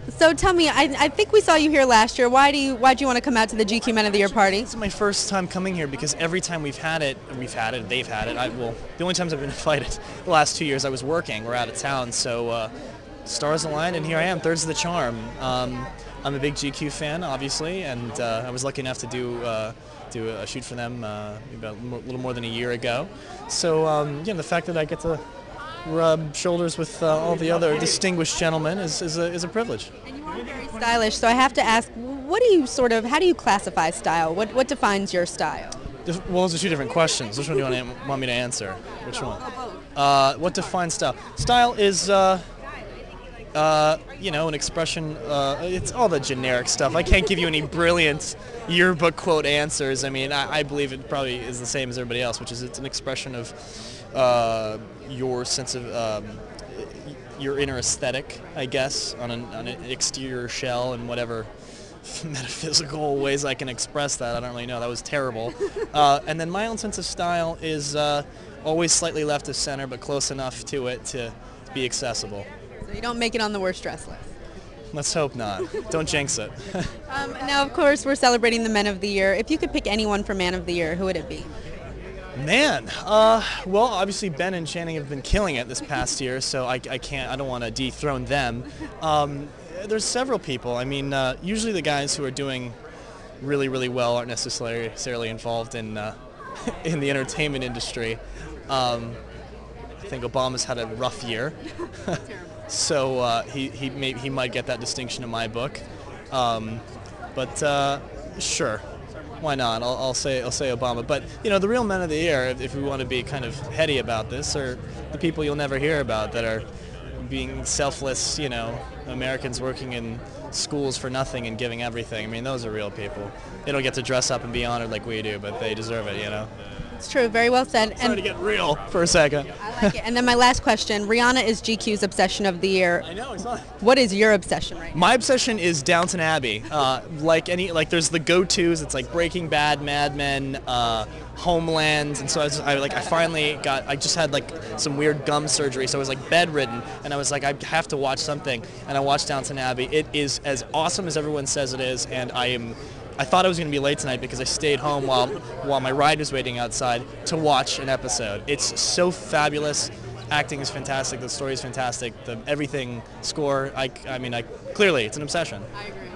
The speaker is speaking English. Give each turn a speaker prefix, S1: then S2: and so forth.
S1: So tell me, I think we saw you here last year. Why'd you want to come out to the GQ Men of the Year party?
S2: This is my first time coming here because every time they've had it, well, the only times I've been invited the last 2 years I was working or out of town, so stars aligned and here I am, thirds of the charm. I'm a big GQ fan, obviously, and I was lucky enough to do a shoot for them about a little more than a year ago. So the fact that I get to rub shoulders with all the other distinguished gentlemen is a privilege.
S1: And you are very stylish, so I have to ask, how do you classify style? What defines your style?
S2: Well, those are two different questions. Which one do you want me to answer? Which one? What defines style? Style is, an expression. It's all the generic stuff. I can't give you any brilliant yearbook quote answers. I mean, I believe it probably is the same as everybody else, which is it's an expression of your sense of your inner aesthetic, I guess, on an exterior shell and whatever metaphysical ways I can express that. I don't really know. That was terrible. And then my own sense of style is always slightly left of center, but close enough to it to be accessible.
S1: So you don't make it on the worst dress list.
S2: Let's hope not. Don't jinx it.
S1: Now, of course, we're celebrating the Men of the Year. If you could pick anyone for Man of the Year, who would it be?
S2: Man, well, obviously Ben and Channing have been killing it this past year, so I don't want to dethrone them. There's several people. I mean, usually the guys who are doing really, really well aren't necessarily involved in in the entertainment industry. I think Obama's had a rough year, so he might get that distinction in my book. But sure. Why not? I'll say Obama. But the real men of the year, if we want to be kind of heady about this, are the people you'll never hear about that are being selfless, Americans working in schools for nothing and giving everything. I mean, those are real people. They don't get to dress up and be honored like we do, but they deserve it,
S1: It's true. Very well said.
S2: Sorry to get real for a second.
S1: I like it. And then my last question. Rihanna is GQ's obsession of the year.
S2: I know, it's not.
S1: What is your obsession right now?
S2: My obsession is Downton Abbey. There's the go-tos. It's like Breaking Bad, Mad Men, Homeland, and so I just had like some weird gum surgery, so I was like bedridden, and I was like, I have to watch something, and I watched Downton Abbey. It is as awesome as everyone says it is, and I thought I was going to be late tonight because I stayed home while my ride was waiting outside to watch an episode. It's so fabulous. Acting is fantastic. The story is fantastic. Everything score. Clearly, it's an obsession.
S1: I agree.